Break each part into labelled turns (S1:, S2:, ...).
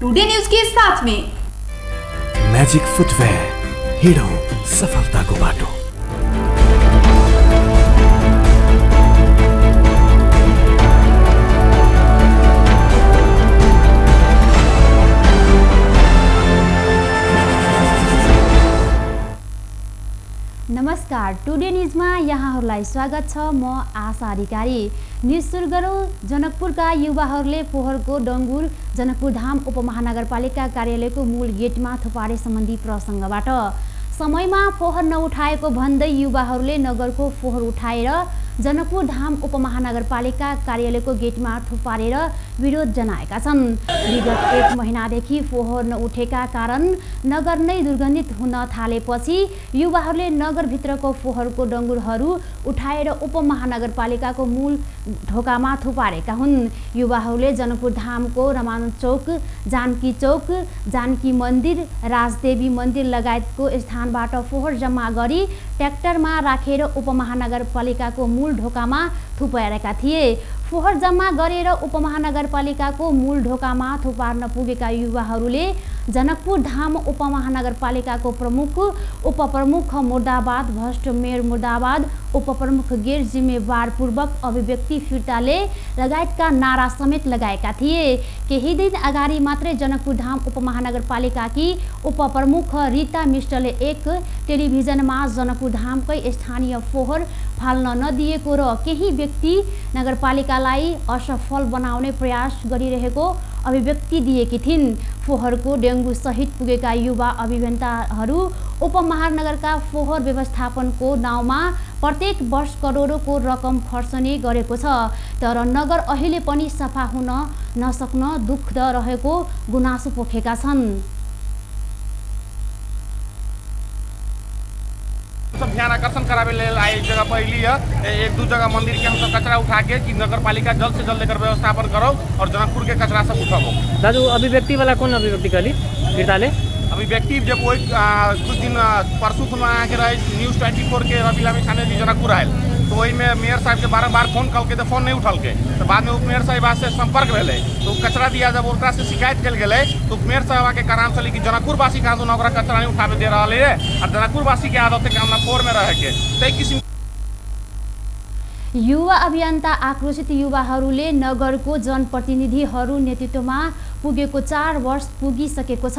S1: Today news के साथ में
S2: मैजिक फुटवेयर, हिँडौँ सफलताको बाटो।
S3: नमस्कार, टुडे न्यूजमा यहाँहरूलाई स्वागत छ। म आशा अधिकारी। न्यूज सुरु गरौँ। जनकपुरका युवाहरूले फोहोरको डङ्गुर जनकपुर धाम उपमहानगरपालिका कार्यालयको मूल गेटमा थुपारे सम्बन्धी प्रसङ्गबाट। समयमा फोहोर नउठाएको भन्दै युवाहरूले नगरको फोहोर उठाएर जनकपुर धाम उपमहानगरपालिका कार्यालयको गेटमा थुपारेर विरोध जनाएका छन्। विगत 1 महिनादेखि फोहोर नउठेका कारण नगर नै दुर्गन्धित हुन थालेपछि युवाहरूले नगरभित्रको फोहोरको डङ्गुरहरू उठाएर उपमहानगरपालिकाको मूल ढोकामा थुपारेका हुन्। युवाहरूले जनकपुर धामको रमानन्द चौक, जानकी चौक, जानकी मन्दिर, राजदेवी मन्दिर लगायतको स्थानबाट फोहोर जम्मा गरी ट्र्याक्टरमा राखेर उपमहानगरपालिकाको मूल ढोकामा थुपारेका थिए। फोहोर जम्मा गरेर उपमहानगरपालिकाको मूल ढोकामा थुपार्न पुगेका युवाहरूले जनकपुर धाम उपमहानगरपालिकाको प्रमुख, उपप्रमुख मुर्दाबाद, भ्रष्ट मेयर मुर्दाबाद, उपप्रमुख गैर जिम्मेवारपूर्वक अभिव्यक्ति फिर्ताले लगायतका नारा समेत लगाएका थिए। केही दिन अगाडि मात्रै जनकपुर धाम उपमहानगरपालिकाकी उपप्रमुख रिता मिश्रले एक टेलिभिजनमा जनकपुर धामकै स्थानीय फोहोर फाल्न नदिएको र केही व्यक्ति नगरपालिकालाई असफल बनाउने प्रयास गरिरहेको अभिव्यक्ति दिएकी थिइन्। फोहोरको डेङ्गु सहित पुगेका युवा अभियन्ताहरू उपमहानगरका फोहोर व्यवस्थापनको नाउँमा प्रत्येक वर्ष करोडौँको रकम खर्चने गरेको छ, तर नगर अहिले पनि सफा हुन नसक्न दुःख रहेको गुनासो पोखेका छन्।
S4: सब ध्यान आकर्षण करावे ले आई जगह पहली है। 1-2 जगह मंदिर के हम सब कचरा उठा के कि नगर पालिका जल्द से जल्द लेकर व्यवस्थापन करो और जनकपुर के कचरा सब उठाओ।
S5: दाजू अभिव्यक्ति वाला कौन अभिव्यक्ति करी फिरताले? अभिव्यक्ति
S4: जब वही कुछ दिन परसों खुलवा के रहे न्यूज़ 24 के रवि लामी छाने जनकपुर आयल, तो वही में मेयर साहब के बार फोन कल के तो फोन नहीं उठल के, तो बाद में उपमेयर साहब से संपर्क भेले तो कचरा दिया जब ओकरा से शिकायत कल गए तो उपमेयर साहब के कारण चली कि जनकपुर वासी कहाँ दोनों कचरा नहीं उठावे दे रहा है और जनकपुर वासी के आदत है कि फोर में रह के तय किसी
S3: युवा अभियन्ता आक्रोशित युवाहरूले नगरको जनप्रतिनिधिहरू नेतृत्वमा पुगेको 4 वर्ष पुगिसकेको छ,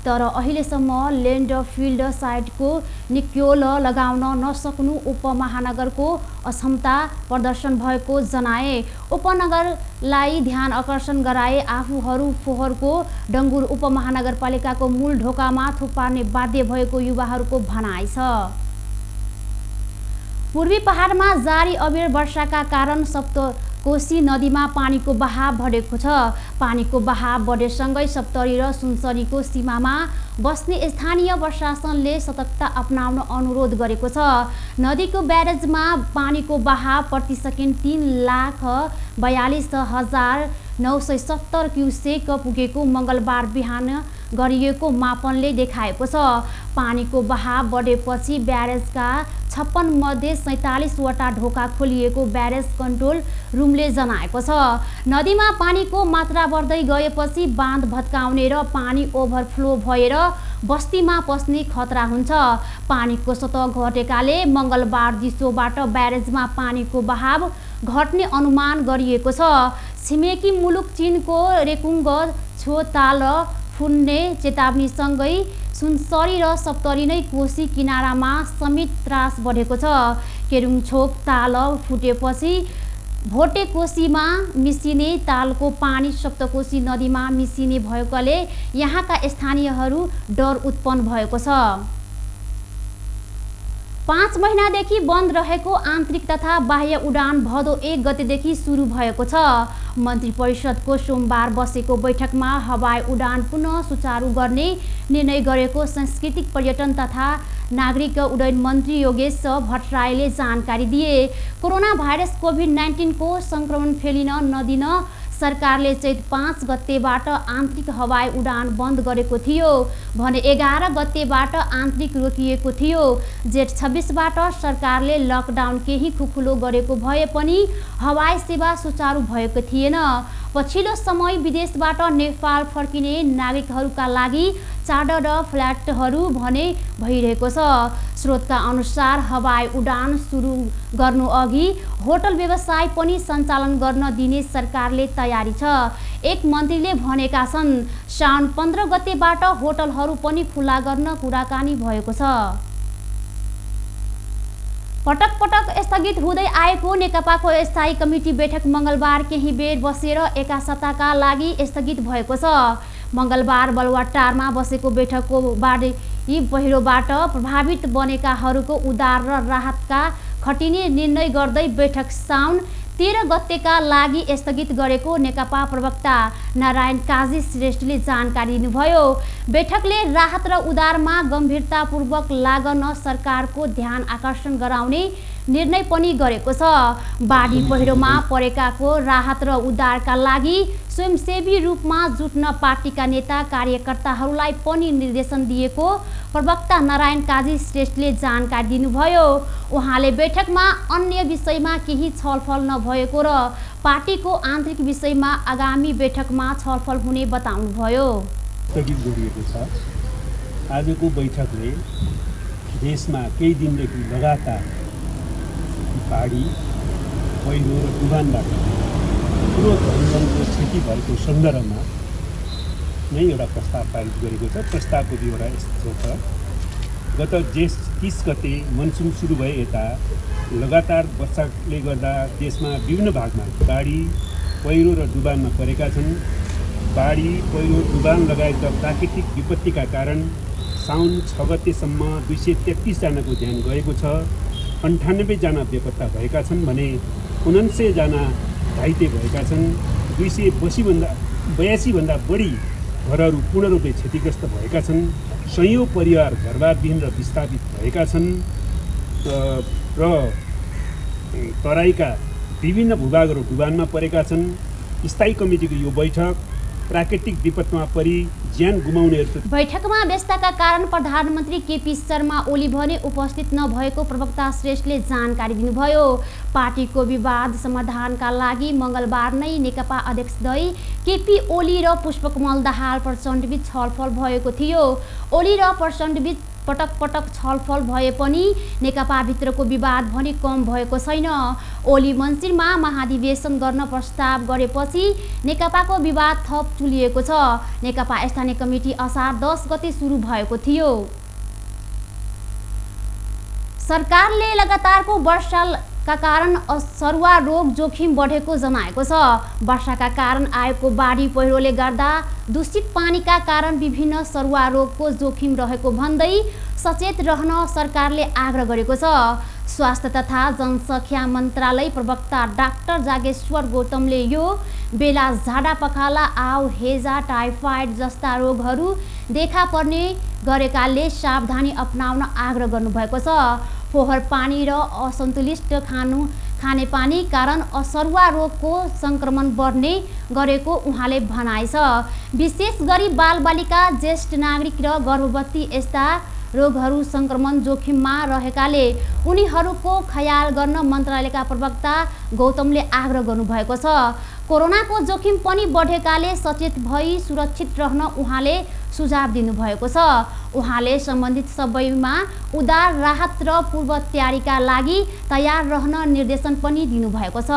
S3: तर अहिलेसम्म ल्यान्ड फिल्ड साइटको निक्योल लगाउन नसक्नु उपमहानगरको अक्षमता प्रदर्शन भएको जनाए। उपनगरलाई ध्यान आकर्षण गराए आफूहरू फोहोरको डङ्गुर उपमहानगरपालिकाको मूल ढोकामा थुपार्ने बाध्य भएको युवाहरूको भनाइ छ। पूर्वी पहाडमा जारी अबेर वर्षाका कारण सप्तकोशी नदीमा पानीको बहाव बढेको छ। पानीको बहाव बढेसँगै सप्तरी र सुनसरीको सीमामा बस्ने स्थानीय प्रशासनले सतर्कता अपनाउन अनुरोध गरेको छ। नदीको ब्यारेजमा पानीको बहाव प्रति सेकेन्ड 3,42,970 क्युसेक पुगेको मङ्गलबार बिहान गरिएको मापनले देखाएको छ। पानीको बहाव बढेपछि ब्यारेजका 56 मध्ये 47 वटा ढोका खोलिएको ब्यारेज कन्ट्रोल रुमले जनाएको छ। नदीमा पानीको मात्रा बढ्दै गएपछि बाँध भत्काउने र पानी ओभरफ्लो भएर बस्तीमा पस्ने खतरा हुन्छ। पानीको सतह घटेकाले मङ्गलबार दिसोबाट ब्यारेजमा पानीको बहाव घट्ने अनुमान गरिएको छ। छिमेकी मुलुक चीनको रेकुङ्ग छोताल फुन्ने चेतावनीसँगै सुनसरी र सप्तरी नै कोशी किनारामा समेत त्रास बढेको छ। केरुङछोक ताल फुटेपछि भोटे कोशीमा मिसिने तालको पानी सप्तकोशी नदीमा मिसिने भएकोले यहाँका स्थानीयहरू डर उत्पन्न भएको छ। 5 महिनादेखि बन्द रहेको आन्तरिक तथा बाह्य उडान भदौ 1 गतेदेखि सुरु भएको छ। मन्त्री परिषदको सोमबार बसेको बैठकमा हवाई उडान पुनः सुचारू गर्ने निर्णय गरेको सांस्कृतिक पर्यटन तथा नागरिक उड्डयन मन्त्री योगेश भट्टराईले जानकारी दिए। कोरोना भाइरस कोभिड-19 को संक्रमण फैलिन नदिन सरकारले चैत 5 गतेबाट आन्तरिक हवाई उडान बन्द गरेको थियो भने 11 गतेबाट आन्तरिक रोकिएको थियो। जेठ 26बाट सरकारले लकडाउन केही खुकुलो गरेको भए पनि हवाई सेवा सुचारू भएको थिएन। पछिल्लो समय विदेशबाट नेपाल फर्किने नागरिकहरूका लागि चार्टर्ड फ्लाइटहरू भने भइरहेको छ। स्रोतका अनुसार हवाई उडान सुरु गर्नु अघि होटल व्यवसाय पनि सञ्चालन गर्न दिने सरकारले तयारी छ। एक मन्त्रीले भनेका छन् साउन 15 गतेबाट होटलहरू पनि खुला गर्न कुराकानी भएको छ। पटक पटक स्थगित हुँदै आएको नेकपाको स्थायी कमिटी बैठक मङ्गलबार केही बेर बसेर एका सप्ताहका लागि स्थगित भएको छ। मङ्गलबार बलुवाटारमा बसेको बैठकको बाढी पहिरोबाट प्रभावित बनेकाहरूको उद्धार र राहतका खटिने निर्णय गर्दै बैठक साउन 13 गतेका लागि स्थगित गरेको नेकपा प्रवक्ता नारायण काजी श्रेष्ठले जानकारी दिनुभयो। बैठकले राहत र उद्धारमा गम्भीरतापूर्वक लागन सरकारको ध्यान आकर्षण गराउने निर्णय पनि गरेको छ। बाढी पहिरोमा परेकाको राहत र उद्धारका लागि स्वयंसेवी रूपमा जुट्न पार्टीका नेता कार्यकर्ताहरूलाई पनि निर्देशन दिएको प्रवक्ता नारायण काजी श्रेष्ठले जानकारी दिनुभयो। उहाँले बैठकमा अन्य विषयमा केही छलफल नभएको र पार्टीको आन्तरिक विषयमा आगामी बैठकमा छलफल हुने बताउनुभयो।
S1: स्थगित गरिएको छ। आजको बैठकले देशमा केही दिनदेखि लगातार बाढी पहिरो र तुफानबाट ठुलो धनजनको क्षति भएको सन्दर्भमा नै एउटा प्रस्ताव पारित गरेको छ। प्रस्तावको विवरण यस्तो छ। गत जेठ 30 गते मनसुन सुरु भए यता लगातार वर्षाले गर्दा देशमा विभिन्न भागमा बाढी पहिरो र डुबानमा परेका छन्। बाढी पहिरो डुबान लगायतका प्राकृतिक विपत्तिका कारण साउन 6 गतेसम्म 233 जनाको ज्यान गएको छ। 98 जना बेपत्ता भएका छन् भने 49 जना घाइते भएका छन्। 282 भन्दा बढी घरहरू पूर्ण रूपले क्षतिग्रस्त भएका छन्। सयौं परिवार घरबारविहीन र विस्थापित भएका छन् र तराईका विभिन्न भूभागहरू डुबानमा परेका छन्। स्थायी कमिटीको यो बैठक प्राकृतिक विपत्तिमा परि ज्यान गुमाउनेहरू।
S3: बैठकमा व्यस्तताका कारण प्रधानमन्त्री केपी शर्मा ओली भने उपस्थित नभएको प्रवक्ता श्रेष्ठले जानकारी दिनुभयो। पार्टीको विवाद समाधानका लागि मङ्गलबार नै नेकपा अध्यक्षद्वय केपी ओली र पुष्पकमल दाहाल प्रचण्डबीच छलफल भएको थियो। ओली र प्रचण्डबीच पटक पटक छलफल भए पनि नेकपाभित्रको विवाद भने कम भएको छैन। ओली मन्सिरमा महाधिवेशन गर्न प्रस्ताव गरेपछि नेकपाको विवाद थप चुलिएको छ। नेकपा स्थानीय कमिटी असार 10 गते सुरु भएको थियो। सरकारले लगातारको वर्षाका कारण सरुवा रोग जोखिम बढेको जनाएको छ। वर्षाका कारण आएको बाढी पहिरोले गर्दा दूषित पानीका कारण विभिन्न सरुवा रोगको जोखिम रहेको भन्दै सचेत रहन सरकारले आग्रह गरेको छ। स्वास्थ्य तथा जनसङ्ख्या मन्त्रालय प्रवक्ता डाक्टर जागेश्वर गौतमले यो बेला झाडा पखाला आउ हेजा टाइफाइड जस्ता रोगहरू देखा पर्ने गरेकाले सावधानी अपनाउन आग्रह गर्नुभएको छ। फोहोर पानी र असन्तुलित खानेपानी कारण असरुवा रोगको सङ्क्रमण बढ्ने गरेको उहाँले भनाइ छ। विशेष गरी बालबालिका ज्येष्ठ नागरिक र गर्भवती यस्ता रोगहरू सङ्क्रमण जोखिममा रहेकाले उनीहरूको ख्याल गर्न मन्त्रालयका प्रवक्ता गौतमले आग्रह गर्नुभएको छ। कोरोनाको जोखिम पनि बढेकाले सचेत भई सुरक्षित रहन उहाँले सुझाव दिनुभएको छ। उहाँले सम्बन्धित सबैमा उदार राहत र पूर्व तयारीका लागि तयार रहन निर्देशन पनि दिनुभएको छ।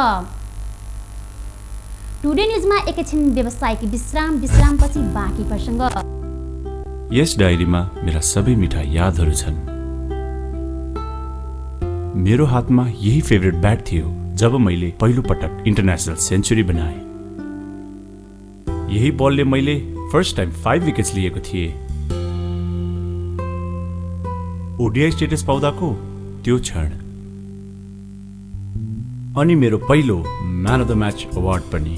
S3: टुडे न्युजमा एकैछिन व्यवसायिक विश्रामपछि बाँकी प्रसङ्ग।
S6: यस डायरीमा मेरा सबै मिठा यादहरू छन्। मेरो हातमा यही फेभरेट ब्याट थियो जब मैले पहिलो पटक इन्टरनेसनल सेन्चुरी बनाए। यही बलले मैले फर्स्ट टाइम 5 विकेट्स लिएको थिएँ। ओडिआई स्टेटस पाउँदाको त्यो क्षण अनि मेरो पहिलो man of the match award पनि।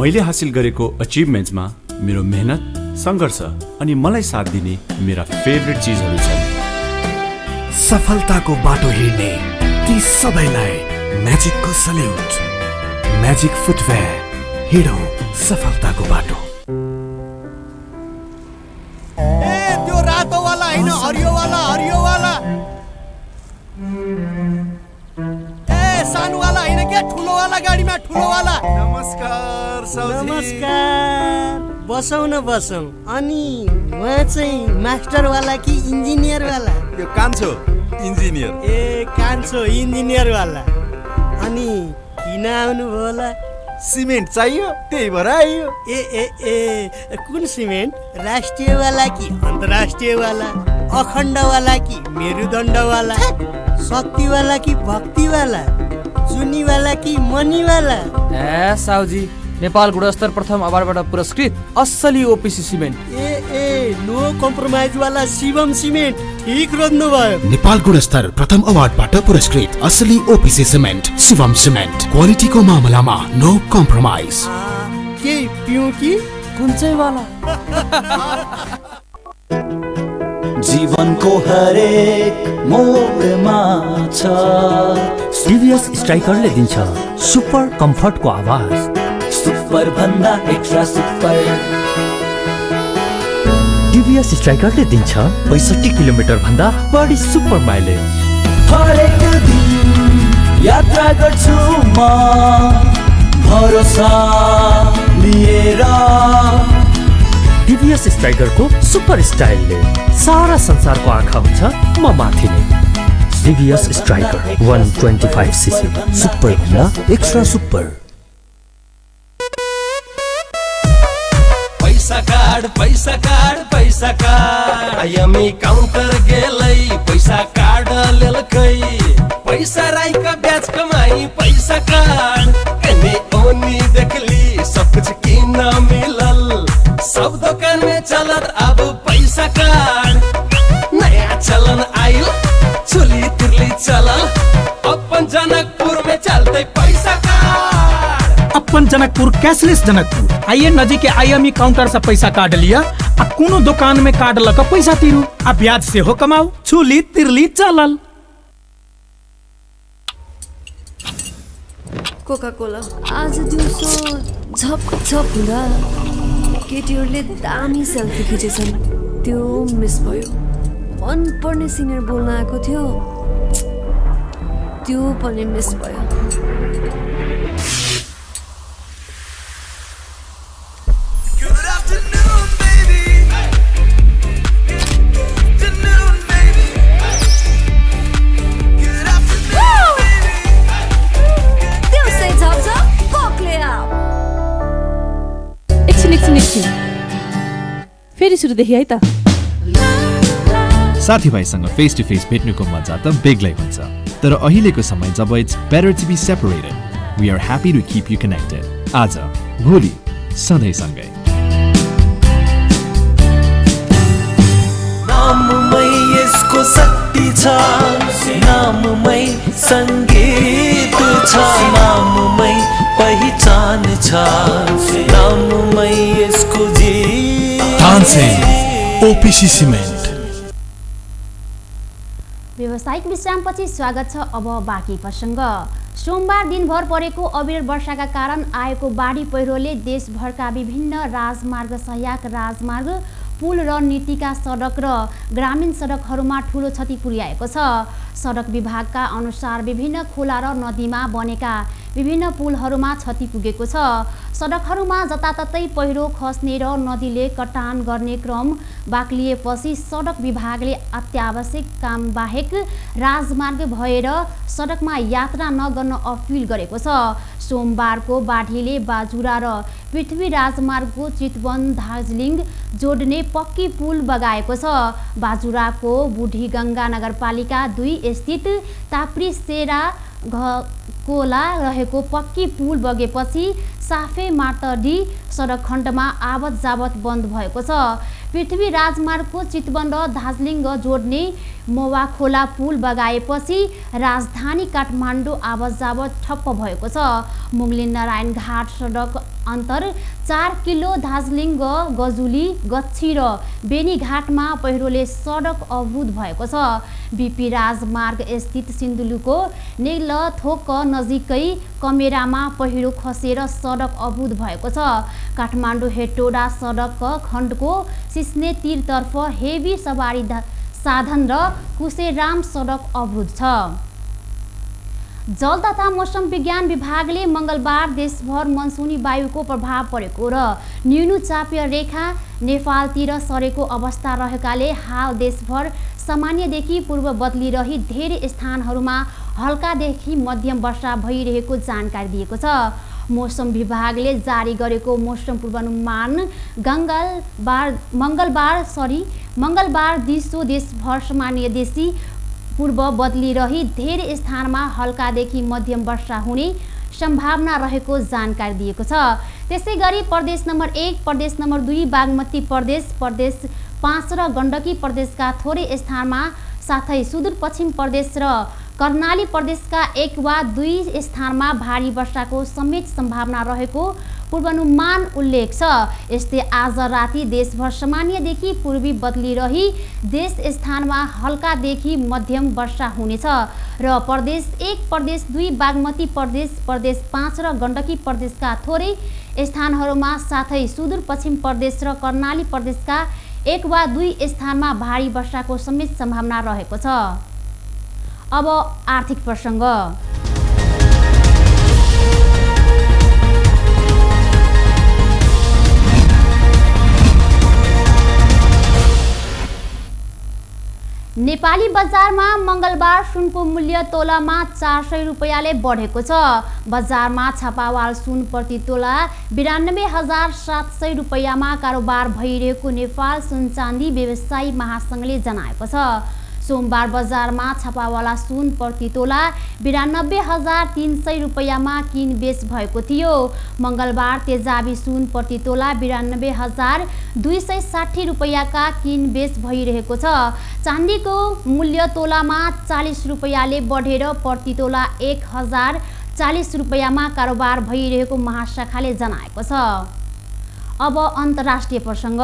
S6: मैले हासिल गरेको अचिभमेन्ट्समा मेरो मेहनत, सङ्घर्ष अनि मलाई साथ दिने मेरा फेभरेट चिजहरू छन्।
S2: सफलताको बाटो हिँड्ने ती सबैलाई म्याजिकको सल्युट। म्याजिक फुटवेयर हिँडौँ सफलताको बाटो।
S7: ए त्यो रातो वाला हैन, हरियो वाला ए सानो वाला हैन के, ठुलो वाला गाडीमा ठुलो वाला।
S8: नमस्कार साउजी।
S7: नमस्कार, बसौँ न बसौँ। अनि उहाँ चाहिँ मास्टर वाला कि इन्जिनियर वाला?
S8: यो कान्छो इन्जिनियर।
S7: ए कान्छो इन्जिनियर वाला। अनि किन आउनुभयो होला?
S8: सिमेन्ट चाहियो, त्यही भएर आइयो।
S7: ए ए ए कुन सिमेन्ट? राष्ट्रिय वाला कि अन्तर्राष्ट्रिय वाला? अखण्ड वाला कि मेरुदण्ड वाला? शक्ति वाला कि भक्ति वाला? चुनी वाला कि मनी वाला?
S5: ए साउजी, नेपाल गुणस्तर प्रथम अवार्डबाट पुरस्कृत असली ओपिसी सिमेन्ट।
S7: ए नो कम्प्रोमाइज वाला शिवम सिमेन्ट। ठीक रोज्नुभयो।
S2: नेपाल गुणस्तर प्रथम अवार्डबाट पुरस्कृत असली ओपिसी सिमेन्ट शिवम सिमेन्ट। क्वालिटीको मामलामा नो कम्प्रोमाइज।
S7: के पिउँ कि
S5: कुन चाहिँ वाला?
S9: जीवनको हरेक मोडमा छ टिभीएस स्ट्राइकरले दिन्छ सुपर कम्फर्टको आवाज। सुपर भन्दा एक्स्ट्रा सुपर। टिभीएस स्ट्राइकरले दिन्छ 65 किलोमिटर भन्दा बढी सुपर माइलेज। हरेक दिन यात्रा गर्छु म भरोसा लिएर। टिभीएस स्ट्राइकरको सुपर स्टाइलले सारा संसारको आँखा हुन्छ म माथि नै। टिभीएस स्ट्राइकर 125 सीसी सुपर भन्दा एक्स्ट्रा सुपर।
S10: पैसा कार्ड आइएमई काउन्टर गेलै पैसा कार्ड लेलकै। पैसा राईका ब्याज कमाई पैसा कार्ड। एनी ओनी देखली सब कुछ किन मिलल। सब दुकान में चलत अब पैसा कार्ड। नया चलन आइल चोली तिरली चलल। अपन जनकपुर में चलते पैसा कार्ड।
S11: अपन जनकपुर कैशलेस जनकपुर आइए नजीक आईएमई काउंटर से पैसा काट लिया आ कोनो दुकान में काट लक पैसा तिरू आ ब्याज से हो कमाऊ। छुली तिरली चलल।
S12: कोका कोला आज दिउँसो झप झप हुँदा केटीहरूले दामी सेल्फी खिचेछन्। त्यो मिस भयो। मन पर्ने सिनियर बोल्न आएको थियो, त्यो पनि मिस भयो।
S13: फेरि सुरुदेखि है त।
S6: साथीभाइसँग फेस टु फेस भेट्नुको मजा त बेग्लै हुन्छ, तर अहिलेको समय जब it's better to be separated, we are happy to keep you connected. आज भोलि सधैँ सँगै।
S9: नाममै यसको शक्ति छ, नाममै सङ्गीत छ, नाममै पहिचान छ, नाममै यसको
S2: ओपिसी सिमेन्ट।
S3: व्यावसायिक विश्रामपछि स्वागत छ अब बाँकी प्रसङ्ग। सोमबार दिनभर परेको अविरल वर्षाका कारण आएको बाढी पहिरोले देशभरका विभिन्न राजमार्ग, सहायक राजमार्ग, पुल र नीतिका सडक र ग्रामीण सडकहरूमा ठूलो क्षति पुर्याएको छ। सडक विभागका अनुसार विभिन्न खोला र नदीमा बनेका विभिन्न पुलहरूमा क्षति पुगेको छ। सडकहरूमा जताततै पहिरो खस्ने र नदीले कटान गर्ने क्रम बाक्लिएपछि सडक विभागले अत्यावश्यक काम बाहेक राजमार्ग भएर सडकमा यात्रा नगर्न अपिल गरेको छ। सोमबारको बाढीले बाजुरा र पृथ्वी राजमार्गको चितवन दार्जिलिङ जोड्ने पक्की पुल बगाएको छ। बाजुराको बुढीगङ्गा नगरपालिका 2 स्थित ताप्रीसेरा कोला रहेको पक्की पुल बगेपछि साफे मार्तडी सडक खण्डमा आवत जावत बन्द भएको छ। पृथ्वी राजमार्गको चितवन र दार्जिलिङ जोड्ने मोवा खोला पुल बगाएपछि राजधानी काठमाडौँ आवत जावत ठप्प भएको छ। मुगलिन नारायण घाट सडक अन्तर 4 किलो दार्जिलिङ गजुली गच्छी र बेनीघाटमा पहिरोले सडक अवरुद्ध भएको छ। बिपी राजमार्ग स्थित सिन्धुलीको नेलथोक नजिकै कमेरामा पहिरो खसेर सडक अवरुद्ध भएको छ। काठमाडौँ हेटौडा सडक खण्डको सिस्ने तीरतर्फ हेभी सवारी साधन र कुसेराम सडक अवरुद्ध छ। जल तथा मौसम विज्ञान विभागले मङ्गलबार देशभर मनसुनी वायुको प्रभाव परेको र न्यून चापीय रेखा नेपालतिर सरेको अवस्था रहेकाले हाल देशभर सामान्यदेखि पूर्व बदलिरही धेरै स्थानहरूमा हल्कादेखि मध्यम वर्षा भइरहेको जानकारी दिएको छ। मौसम विभागले जारी गरेको मौसम पूर्वानुमान मङ्गलबार दिउँसो देशभर सामान्यदेखि पूर्व बदलिरही धेरै स्थानमा हल्कादेखि मध्यम वर्षा हुने सम्भावना रहेको जानकारी दिएको छ। त्यसैगरी प्रदेश नम्बर 1, प्रदेश नम्बर 2, बागमती प्रदेश, प्रदेश 5 र गण्डकी प्रदेशका थोरै स्थानमा साथै सुदूरपश्चिम प्रदेश र कर्णाली प्रदेशका 1 वा 2 स्थानमा भारी वर्षाको समेत सम्भावना रहेको पूर्वानुमान उल्लेख छ। यस्तै आज राति देशभर सामान्यदेखि पूर्वी बदलिरही देश स्थानमा हल्कादेखि मध्यम वर्षा हुनेछ र प्रदेश 1, प्रदेश 2, बागमती प्रदेश, प्रदेश 5 र गण्डकी प्रदेशका थोरै स्थानहरूमा साथै सुदूरपश्चिम प्रदेश र कर्णाली प्रदेशका 1 वा 2 स्थानमा भारी वर्षाको समेत सम्भावना रहेको छ। अब आर्थिक प्रसङ्ग। नेपाली बजारमा मङ्गलबार सुनको मूल्य तोलामा 400 रुपैयाँले बढेको छ। बजारमा छापावाल सुन प्रति तोला 92,700 रुपैयाँमा कारोबार भइरहेको नेपाल सुन चाँदी व्यवसायी महासङ्घले जनाएको छ। सोमबार बजारमा छापावाला सुन प्रति तोला 92,300 रुपैयाँमा किनबेच भएको थियो। मङ्गलबार तेजाबी सुन प्रति तोला 92,260 रुपैयाँका किनबेच भइरहेको छ। चाँदीको मूल्य तोलामा 40 रुपैयाँले बढेर प्रति तोला 1,040 रुपैयाँमा कारोबार भइरहेको महाशाखाले जनाएको छ। अब अन्तर्राष्ट्रिय प्रसङ्ग।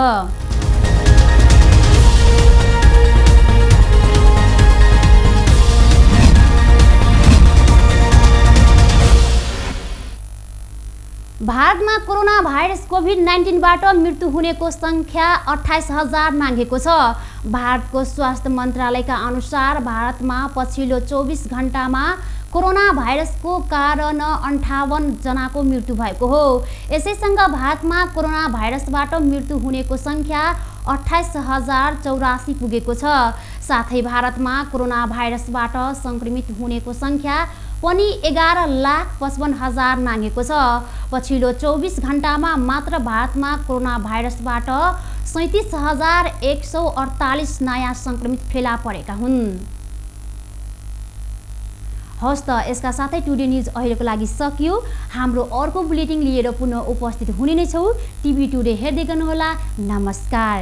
S3: भारतमा कोरोना भाइरस कोभिड-19बाट मृत्यु हुनेको सङ्ख्या 28,000 नाघेको छ। भारतको स्वास्थ्य मन्त्रालयका अनुसार भारतमा पछिल्लो 24 घण्टामा कोरोना भाइरसको कारण 58 जनाको मृत्यु भएको हो। यसैसँग भारतमा कोरोना भाइरसबाट मृत्यु हुनेको सङ्ख्या 28,084 पुगेको छ। साथै भारतमा कोरोना भाइरसबाट सङ्क्रमित हुनेको सङ्ख्या पनि 11,55,000 नाघेको छ। पछिल्लो 24 घण्टामा मात्र भारतमा कोरोना भाइरसबाट 37,148 नयाँ सङ्क्रमित फेला परेका हुन्। हस् त यसका साथै टुडे न्युज अहिलेको लागि सकियो। हाम्रो अर्को बुलेटिन लिएर पुनः उपस्थित हुने नै छौँ। टिभी टुडे हेर्दै गर्नुहोला। नमस्कार।